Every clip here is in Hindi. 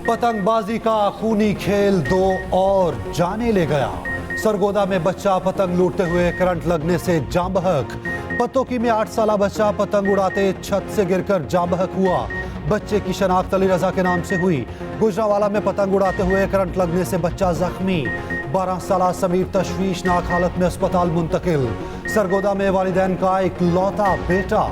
पतंगबाजी का खूनी खेल दो और जाने ले गया। सरगोदा में बच्चा पतंग लूटते हुए करंट लगने से जाँ बहक। पतोकी में 8 साला बच्चा पतंग उड़ाते छत से गिरकर जाँ बहक हुआ। बच्चे की शनाख्त अली रजा के नाम से हुई। गुजरावाला में पतंग उड़ाते हुए करंट लगने से बच्चा जख्मी। 12 साला समीर तशवीशनाक हालत में अस्पताल मुंतकिल। सरगोदा में वालिदैन का इकलौता बेटा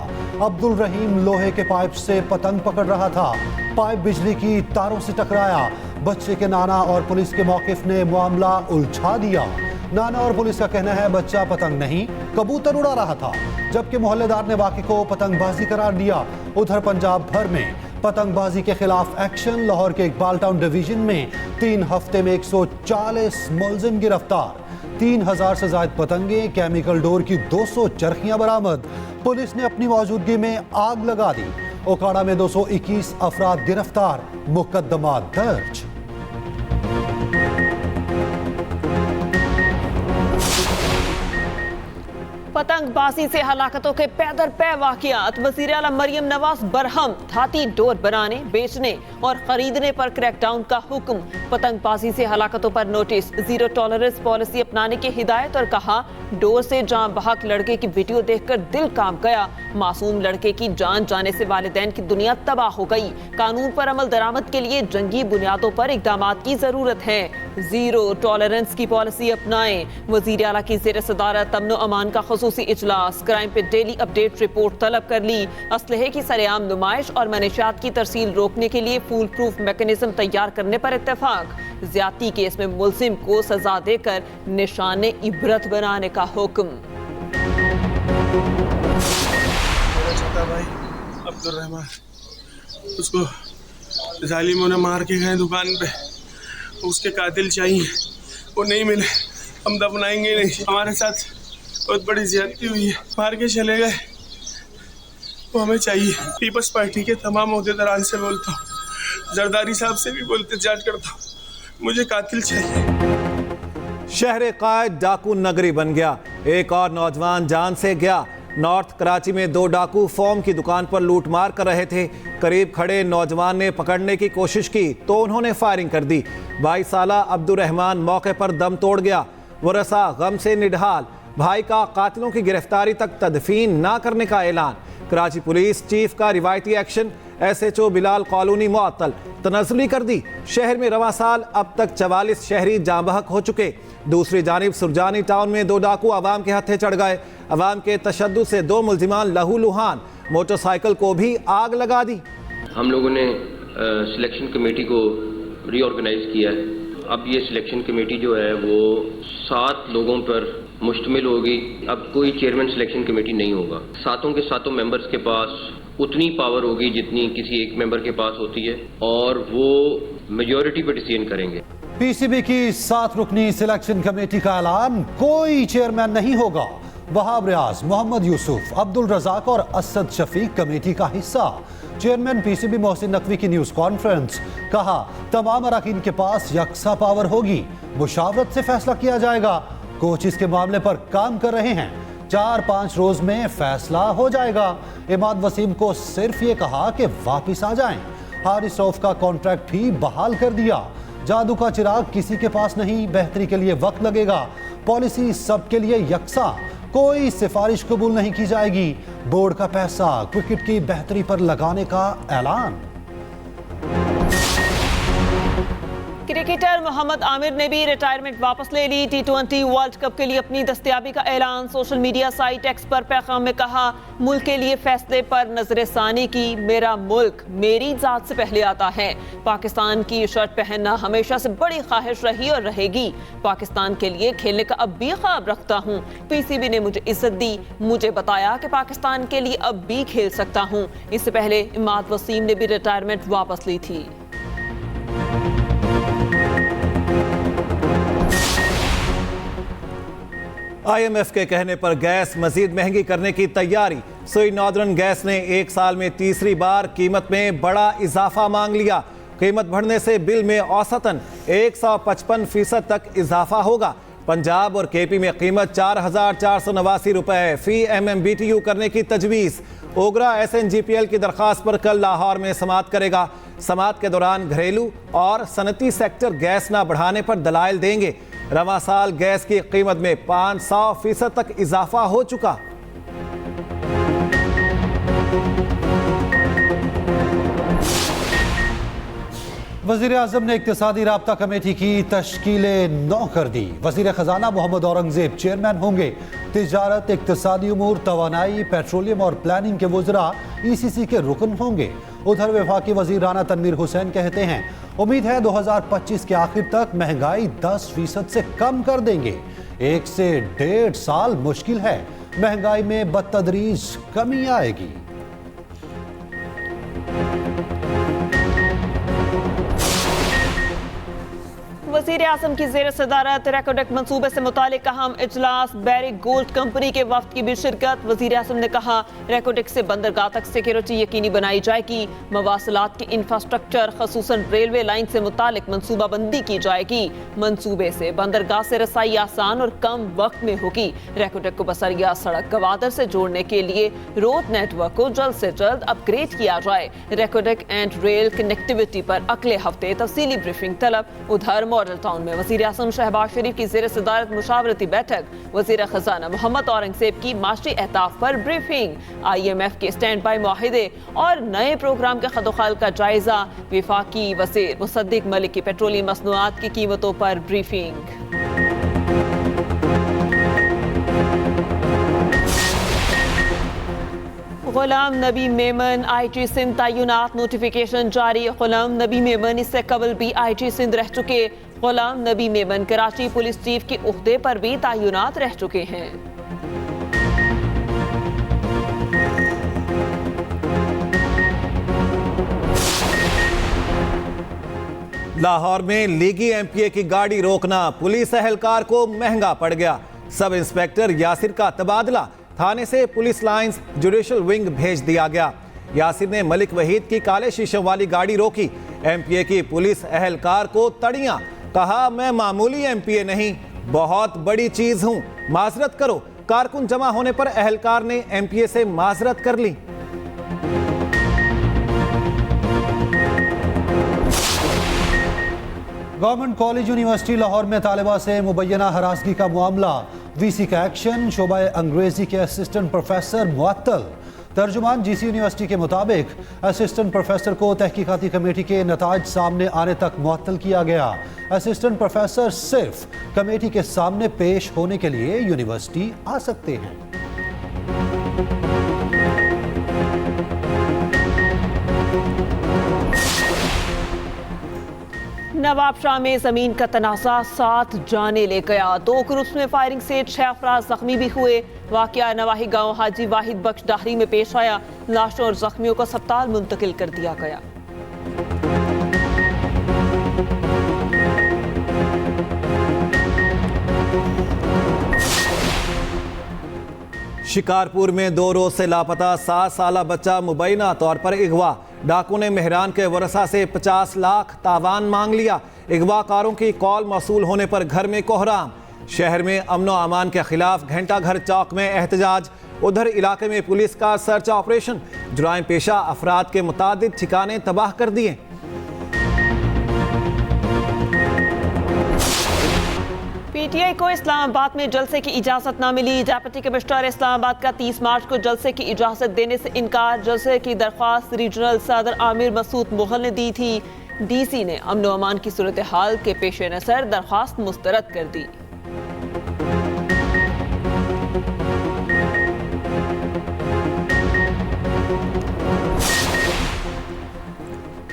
अब्दुल रहीम लोहे के पाइप से पतंग पकड़ रहा था। पाइप बिजली की तारों से टकराया। बच्चे के नाना और पुलिस के मौकिफ ने मामला उलझा दिया। नाना और पुलिस का कहना है बच्चा पतंग नहीं कबूतर उड़ा रहा था, जबकि मोहल्लेदार ने वाक़े को पतंगबाजी करार दिया। उधर पंजाब भर में पतंगबाजी के खिलाफ एक्शन। लाहौर के इकबाल टाउन डिवीजन में 3 हफ्ते में 140 मुलजिम गिरफ्तार। 3000 से ज्यादा पतंगे, केमिकल डोर की 200 चरखियां बरामद। पुलिस ने अपनी मौजूदगी में आग लगा दी। ओकाड़ा में 221 अफराद गिरफ्तार, मुकदमा दर्ज। पतंगबाजी से हलाकतों के पैदर पै वाक़ियात। वज़ीर आला मरियम नवाज बरहम। धाती डोर बनाने, बेचने और खरीदने पर क्रैकडाउन का हुक्म। पतंगबाजी से हलाकतों पर नोटिस। जीरो टॉलरेंस पॉलिसी अपनाने की हिदायत और कहा डोर से जान बहक लड़के की वीडियो देखकर दिल कांप गया। मासूम लड़के की जान जाने से वालिदैन की दुनिया तबाह हो गई। कानून पर अमल दरामद के लिए जंगी बुनियादों पर इक़दामात की जरूरत है। जीरो टॉलरेंस की पॉलिसी अपनाएं। वज़ीर आला की ज़ेर सदारत अमन अमान का खसूसी इजलास। क्राइम पे डेली अपडेट रिपोर्ट तलब कर ली। असलहे की सरेआम नुमाइश और मनशियात की तरसील रोकने के लिए फूल प्रूफ मैकेनिज्म तैयार करने पर इत्तेफाक। ज्यादती केस में मुलजिम को सजा देकर निशाने इबरत बनाने का हुक्म। मेरा छोटा भाई अब्दुल रहमान, उसको जालिमों ने मार के गए दुकान पे। उसके कातिल चाहिए, वो नहीं मिले हम दफनाएंगे नहीं। हमारे साथ बहुत बड़ी ज्यादती हुई है, मार के चले गए, वो हमें चाहिए। पीपल्स पार्टी के तमाम ओहदेदारान से बोलता हूँ, जरदारी साहब से भी बोलते जांच करता हूँ, मुझे कातिल चाहिए। शहर कायद डाकू नगरी बन गया। एक और नौजवान जान से गया। नॉर्थ कराची में 2 डाकू फोम की दुकान पर लूट मार कर रहे थे। करीब खड़े नौजवान ने पकड़ने की कोशिश की तो उन्होंने फायरिंग कर दी। 22 साला अब्दुल रहमान मौके पर दम तोड़ गया। वरसा गम से निढाल। भाई का कातिलों की गिरफ्तारी तक तदफीन ना करने का ऐलान। कराची पुलिस चीफ का रिवायती एक्शन। SHO बिलाल कॉलोनी मुअत्तल, तनज़्ज़ुली कर दी। शहर में रवां साल अब तक 44 शहरी जाँ बहक हो चुके। दूसरी जानिब सुरजानी टाउन में 2 डाकू अवाम के हत्थे चढ़ गए। अवाम के तशद्दुद से 2 मुल्जिमान लहूलुहान। मोटरसाइकिल को भी आग लगा दी। हम लोगों ने सिलेक्शन कमेटी को रीऑर्गेनाइज किया है। अब ये सिलेक्शन कमेटी जो है वो 7 लोगों पर मुश्तमिल होगी। अब कोई चेयरमैन सिलेक्शन कमेटी नहीं होगा। 7 के 7 मेंबर्स के पास उतनी पावर होगी जितनी किसी एक मेंबर के पास होती है और वो मेजॉरिटी पर डिसीजन करेंगे। PCB की 7 रुकनी सिलेक्शन कमेटी का ऐलान। कोई चेयरमैन नहीं होगा। वहाब रियाज, मोहम्मद यूसुफ, अब्दुल रजाक और असद शफीक कमेटी का हिस्सा। चेयरमैन PCB मोहसिन नकवी की न्यूज कॉन्फ्रेंस। कहा तमाम अराकीन के पास यकसा पावर होगी, मुशावरत से फैसला किया जाएगा। कोच इसके मामले पर काम कर रहे हैं, 4-5 रोज में फैसला हो जाएगा। इमाद वसीम को सिर्फ ये कहा कि वापिस आ जाएं। हारिस रऊफ का कॉन्ट्रैक्ट भी बहाल कर दिया। जादू का चिराग किसी के पास नहीं, बेहतरी के लिए वक्त लगेगा। पॉलिसी सबके लिए यकसा, कोई सिफारिश कबूल नहीं की जाएगी। बोर्ड का पैसा क्रिकेट की बेहतरी पर लगाने का ऐलान। क्रिकेटर मोहम्मद आमिर ने भी रिटायरमेंट वापस ले ली। T20 वर्ल्ड कप के लिए अपनी दस्तयाबी का ऐलान। सोशल मीडिया साइट एक्स पर पैगाम में कहा मुल्क के लिए फैसले पर नजरसानी की। मेरा मुल्क मेरी जात से पहले आता है। पाकिस्तान की शर्ट पहनना हमेशा से बड़ी ख्वाहिश रही और रहेगी। पाकिस्तान के लिए खेलने का अब भी ख्वाब रखता हूँ। PCB ने मुझे इज्जत दी, मुझे बताया कि पाकिस्तान के लिए अब भी खेल सकता हूँ। इससे पहले इमाद वसीम ने भी रिटायरमेंट वापस ली थी। IMF के कहने पर गैस मजीद महंगी करने की तैयारी। सुई नॉर्दर्न गैस ने 1 साल में तीसरी बार कीमत में बड़ा इजाफा मांग लिया। कीमत बढ़ने से बिल में औसतन 155% तक इजाफा होगा। पंजाब और KP में कीमत 4,489 रुपए फी MMBTU करने की तजवीज़। ओगरा SNGPL की दरख्वास्त पर कल लाहौर में समाअत करेगा। समात के दौरान घरेलू और सनती सेक्टर गैस न बढ़ाने पर दलाइल देंगे। रवां साल गैस की कीमत में 500% तक इजाफा हो चुका। वज़ीर-ए-आज़म ने इक्तिसादी राब्ता कमेटी की तश्कील 9 कर दी। वज़ीर ख़जाना मोहम्मद औरंगज़ेब चेयरमैन होंगे। तिजारत, इक्तिसादी उमूर, तवानाई, पेट्रोलियम और प्लानिंग के वज़रा ECC के रुकन होंगे। उधर वफाकी वज़ीर राना तनवीर हुसैन कहते हैं, उम्मीद है 2025 के आखिर तक महंगाई 10% से कम कर देंगे। 1 से 1.5 साल मुश्किल है, महंगाई में बतदरीज कमी आएगी। वज़ीर-ए-आज़म की ज़ेर सदारत रेकोडेक मंसूबे से मुतालिक अहम इजलास, बैरिक गोल्ड कंपनी के वफ्द की भी शिरकत। वज़ीर-ए-आज़म ने कहा, रेकोडेक से बंदरगाह तक सिक्योरिटी यकीनी बनाई जाएगी। मवासलात के इंफ्रास्ट्रक्चर खसूसन रेलवे लाइन से मुतालिक मनसूबाबंदी की जाएगी। मंसूबे से बंदरगाह से रसाई आसान और कम वक्त में होगी। रेकोडेक को बसरिया सड़क गवादर से जोड़ने के लिए रोड नेटवर्क को जल्द से जल्द अपग्रेड किया जाए। रेकोडेक एंड रेल कनेक्टिविटी पर अगले हफ्ते तफसीली ब्रीफिंग तलब। उधर मॉडल टाउन में वज़ीर-ए-आज़म शहबाज शरीफ की ज़ेर सदारत मुशावरती बैठक। वज़ीर ख़जाना मोहम्मद औरंगज़ेब की माशी अहदाफ पर ब्रीफिंग। IMF के स्टैंड बाई मुआहिदे और नए प्रोग्राम के खदोखाल का जायजा। वफाकी वज़ीर मुसद्दिक मलिक की पेट्रोलियम मसनूआत की कीमतों पर briefing. Ghulam Nabi Memon IG Sindh तय्युनात notification जारी। गुलाम नबी मेमन इससे कबल भी IG सिंध रह चुके। गुलाम नबी मेमन कराची पुलिस चीफ के उहदे पर भी तय्युनात रह चुके हैं। लाहौर में लीगी MPA की गाड़ी रोकना पुलिस एहलकार को महंगा पड़ गया। सब इंस्पेक्टर यासिर का तबादला, थाने से पुलिस लाइंस जुडिशल विंग भेज दिया गया। यासिर ने मलिक वहीद की काले शीशों वाली गाड़ी रोकी। MPA की पुलिस एहलकार को तड़ियां, कहा मैं मामूली MPA नहीं, बहुत बड़ी चीज हूं, माजरत करो। कारकुन जमा होने पर एहलकार ने MPA से माजरत कर ली। गवर्नमेंट कॉलेज यूनिवर्सिटी लाहौर में तालिबा से मुबैना हरासगी का मामला। VC का एक्शन, शोबा अंग्रेजी के असिस्टेंट प्रोफेसर मुअत्तल। तर्जुमान GC यूनिवर्सिटी के मुताबिक असिस्टेंट प्रोफेसर को तहकीकाती कमेटी के नताज सामने आने तक मुअत्तल किया गया। असिस्टेंट प्रोफेसर सिर्फ कमेटी के सामने पेश होने के लिए यूनिवर्सिटी आ सकते हैं। नवाबशाह में जमीन का तनाज़ा 7 जाने ले गया। 2 ग्रुप्स में फायरिंग से 6 अफराद जख्मी भी हुए। वाकया नवाही गांव हाजी वाहिद बख्श डाहरी में पेश आया। लाशों और जख्मियों को अस्पताल मुंतकिल कर दिया गया। शिकारपुर में 2 रोज से लापता 7 साला बच्चा मुबैना तौर पर अगवा। डाकू ने मेहरान के वरसा से 50 लाख तावान मांग लिया। अगवाकारों की कॉल मौसूल होने पर घर में कोहराम। शहर में अमनो अमान के खिलाफ घंटा घर चौक में एहतजाज। उधर इलाके में पुलिस का सर्च ऑपरेशन। जुराइम पेशा अफराद के मुतादिद ठिकाने तबाह कर दिए। PTI को इस्लामाबाद में जलसे की इजाजत ना मिली। डेप्यूटी कमिश्नर इस्लामाबाद का 30 मार्च को जलसे की इजाजत देने से इनकार। जलसे की दरख्वास्त रीजनल सदर आमिर मसूद मुगल ने दी थी। DC ने अमन अमान की सूरत हाल के पेश नज़र दरख्वास्त मुस्तरद कर दी।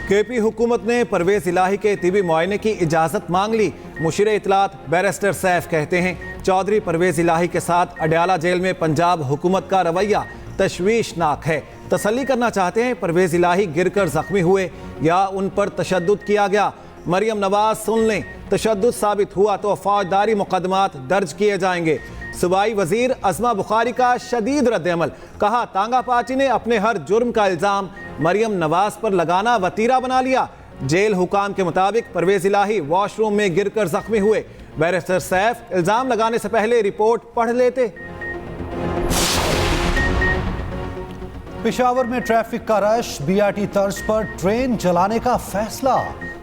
KP हुकूमत ने परवेज इलाही के तिबी मुआयने की इजाज़त मांग ली। मुशीर इतलात बैरिस्टर सैफ कहते हैं, चौधरी परवेज इलाही के साथ अडयाला जेल में पंजाब हुकूमत का रवैया तशवीशनाक है। तसल्ली करना चाहते हैं परवेज इलाही गिरकर जख्मी हुए या उन पर तशद्दुद किया गया। मरियम नवाज सुन लें, तशद्दुद साबित हुआ तो फौजदारी मुकदमात दर्ज किए जाएंगे। सूबाई वजीर अज़मा बुखारी का शदीद रद्द-ए-अमल। कहा, तांगा पार्टी ने अपने हर जुर्म का इल्ज़ाम मरियम नवाज पर लगाना वतीरा बना लिया। जेल हुकाम के मुताबिक परवेज इलाही वॉशरूम में गिरकर जख्मी हुए। बैरिस्टर सैफ इल्ज़ाम लगाने से पहले रिपोर्ट पढ़ लेते। पेशावर में ट्रैफिक का रश, बीआरटी तर्ज पर ट्रेन चलाने का फैसला।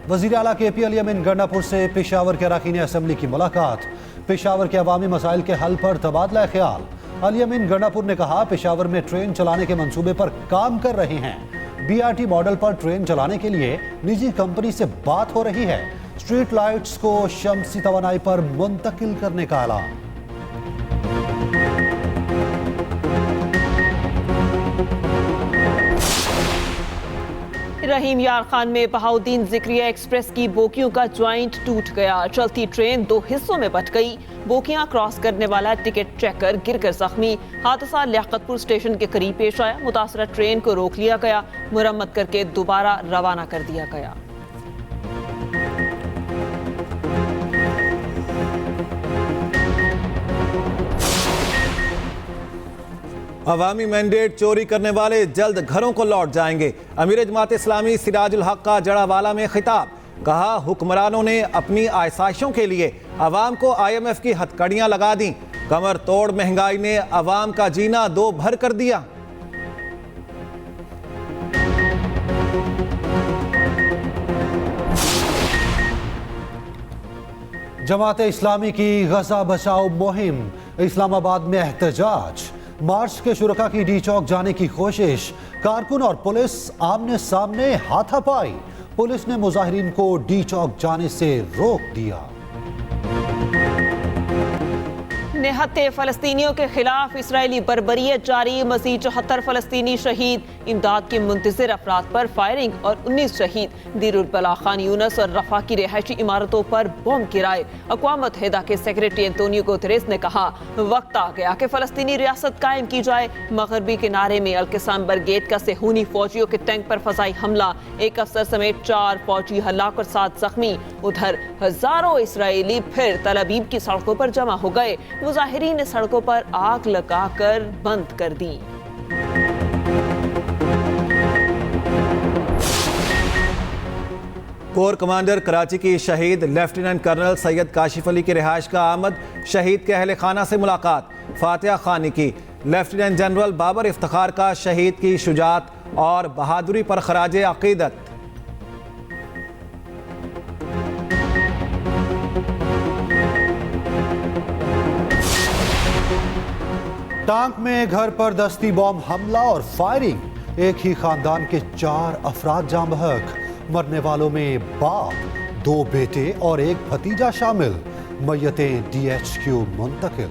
वजीर आला केपी अली अमीन गंडापुर से पेशावर के अरकान असेंबली की मुलाकात। पेशावर के अवामी मसाइल के हल पर तबादला ख्याल। अली अमीन गंडापुर ने कहा, पेशावर में ट्रेन चलाने के मंसूबे पर काम कर रहे हैं। बीआरटी मॉडल पर ट्रेन चलाने के लिए निजी कंपनी से बात हो रही है। स्ट्रीट लाइट्स को शमसी तवानाई पर मुंतकिल करने का ऐलान। रहीम यार खान में बहाउद्दीन जिक्रिया एक्सप्रेस की बोगियों का ज्वाइंट टूट गया। चलती ट्रेन दो हिस्सों में बंट गई। बोगियां क्रॉस करने वाला टिकट चेकर गिरकर जख्मी। हादसा लियाकतपुर स्टेशन के करीब पेश आया। मुतासरा ट्रेन को रोक लिया गया, मुरम्मत करके दोबारा रवाना कर दिया गया। अवामी मैंडेट चोरी करने वाले जल्द घरों को लौट जाएंगे। अमीर जमात इस्लामी सिराजुल हक का जड़ावाला में खिताब। कहा, हुक्मरानों ने अपनी आसाइशों के लिए अवाम को IMF की हथकड़ियां लगा दी। कमर तोड़ महंगाई ने अवाम का जीना दो भर कर दिया। जमात इस्लामी की गजा बचाओ मुहिम। इस्लामाबाद में एहतजाज। मार्च के शुरका की डी चौक जाने की कोशिश। कारकुन और पुलिस आमने सामने हाथापाई। पुलिस ने मुजाहिरीन को डी चौक जाने से रोक दिया। निहत्ते फलस्तीनियों के खिलाफ इसराइली बर्बरियत जारी। मज़ीद 74 फलस्तीनी शहीद। इमदाद के मुंतज़िर अफराद पर फायरिंग और 19 शहीद। दीरुल बला खान यूनस और रफा की रिहायशी इमारतों पर बम गिराए। अक़वाम मुत्तहिदा के सेक्रेटरी एंटोनियो गुतेरेस ने कहा, वक्त आ गया कि फलस्तीनी रियासत कायम की जाए। मगरबी किनारे में अल-क़िस्साम ब्रिगेड का सेहूनी फौजियों के टैंक पर फज़ाई हमला। एक अफसर समेत 4 फौजी हलाक और 7 जख्मी। उधर हजारों इसराइली फिर तल अबीब की सड़कों पर जमा हो गए। मुजाहिरीन ने सड़कों पर आग लगाकर बंद कर दी। कोर कमांडर कराची की शहीद लेफ्टिनेंट कर्नल सैयद काशिफ अली की रिहाइश का आमद। शहीद के अहले खाना से मुलाकात। फातिहा खानी की। लेफ्टिनेंट जनरल बाबर इफ्तिखार का शहीद की शुजात और बहादुरी पर खराजे अकीदत। टांक में घर पर दस्ती बॉम्ब हमला और फायरिंग। एक ही खानदान के 4 अफराद जाम बहक। मरने वालों में बाप, 2 बेटे और एक भतीजा शामिल। मय्यतें DHQ मुंतकिल।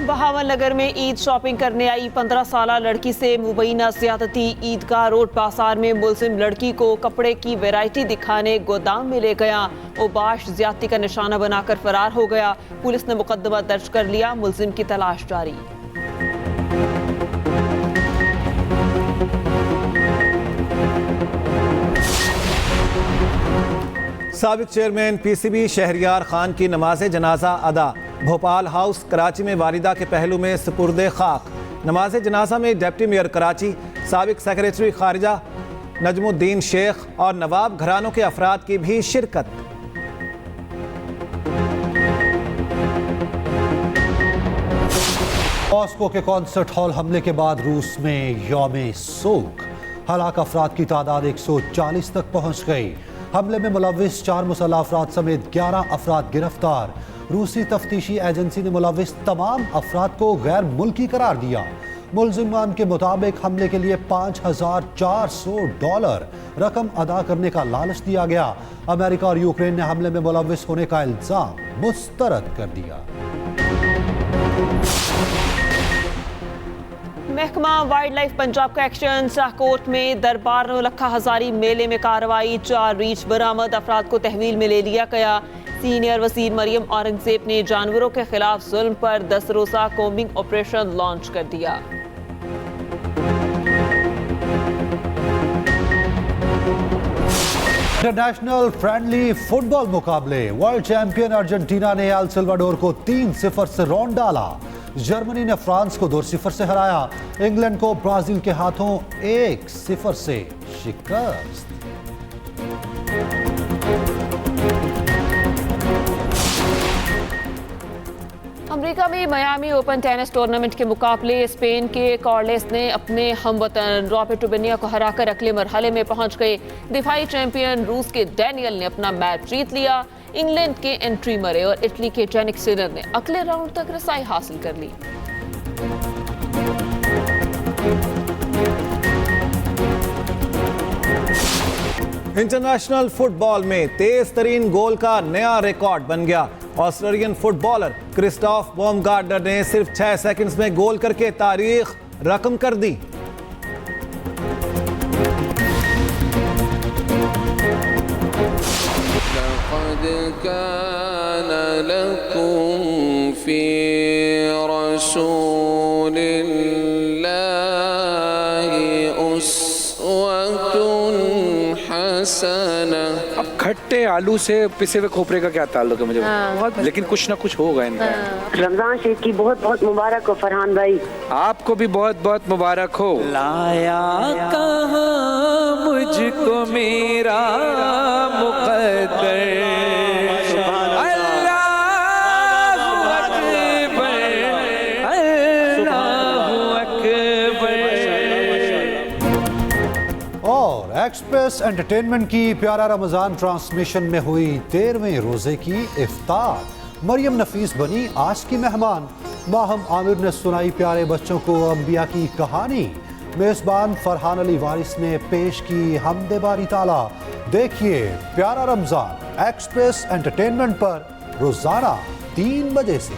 बहावन नगर में ईद शॉपिंग करने आई 15 साला लड़की से मुबैना ज्यादती। ईदगाह रोड बाजार में मुलजिम लड़की को कपड़े की वैरायटी दिखाने गोदाम में ले गया। ओबाश ज्यादती का निशाना बनाकर फरार हो गया। पुलिस ने मुकदमा दर्ज कर लिया। मुलजिम की तलाश जारी। साबिक चेयरमैन PCB शहरियार खान की नमाज जनाजा अदा। भोपाल हाउस कराची में वालिदा के पहलू में सुपुर्दे खाक। नमाज जनाजा में डिप्टी मेयर कराची, साबिक सेक्रेटरी खारिजा नजमुद्दीन शेख और नवाब घरानों के अफराद की भी शिरकत। मॉस्को के कॉन्सर्ट हॉल हमले के बाद रूस में यौम सोग। हलाक अफराद की तादाद 140 तक पहुंच गई। हमले में मुलविस 4 मुसल्लह अफराद समेत 11 अफराद गिरफ्तार। रूसी तफ्तीशी एजेंसी ने मुलविस तमाम अफराद को गैर मुल्की करार दिया। मुलजिमान के मुताबिक हमले के लिए $5,400 रकम अदा करने का लालच दिया गया। अमेरिका और यूक्रेन ने हमले में मुलविस होने का इल्जाम मुस्तरद कर दिया। महकमा वाइल्ड लाइफ पंजाब का एक्शन। शाहकोट में दरबार नौलखा हजारी मेले में कार्रवाई। 4 रीछ बरामद। अफराद को तहवील में ले लिया गया। सीनियर वजीर मरियम औरंगजेब ने जानवरों के खिलाफ जुल्म पर 10 रोजा कोम्बिंग ऑपरेशन लॉन्च कर दिया। इंटरनेशनल फ्रेंडली फुटबॉल मुकाबले। वर्ल्ड चैंपियन अर्जेंटीना ने एल सल्वाडोर को 3-0 से रौंद डाला। जर्मनी ने फ्रांस को 2-0 से हराया। इंग्लैंड को ब्राजील के हाथों 1-0 से शिकस्त। अमेरिका में मियामी ओपन टेनिस टूर्नामेंट के मुकाबले स्पेन के कार्लेस ने अपने हमवतन रॉबर्टो बेनिया को हराकर अगले मरहले में पहुंच गए। दिफाई चैंपियन रूस के डैनियल ने अपना मैच जीत लिया। इंग्लैंड के एंट्री मरे और इटली के जेनिक सिनर ने अगले राउंड तक रसाई हासिल कर ली। इंटरनेशनल फुटबॉल में तेज तरीन गोल का नया रिकॉर्ड बन गया। ऑस्ट्रेलियन फुटबॉलर क्रिस्टोफ बॉमगार्डनर ने सिर्फ 6 सेकंड्स में गोल करके तारीख रकम कर दी। अब खट्टे आलू से पिसे हुए खोपरे का क्या ताल्लुक है मुझे लेकिन कुछ ना कुछ होगा इनका। रमजान शरीफ की बहुत बहुत मुबारक हो फरहान भाई। आपको भी बहुत बहुत मुबारक हो। लाया कहाँ मुझको मेरा मुक़द्दर। एक्सप्रेस एंटरटेनमेंट की प्यारा रमजान ट्रांसमिशन में हुई 13वें रोजे की इफ्तार। मरियम नफीस बनी आज की मेहमान। माहम आमिर ने सुनाई प्यारे बच्चों को अंबिया की कहानी। मेजबान फरहान अली वारिस ने पेश की हमदे बारी ताला। देखिए प्यारा रमजान एक्सप्रेस एंटरटेनमेंट पर रोजाना 3 बजे से।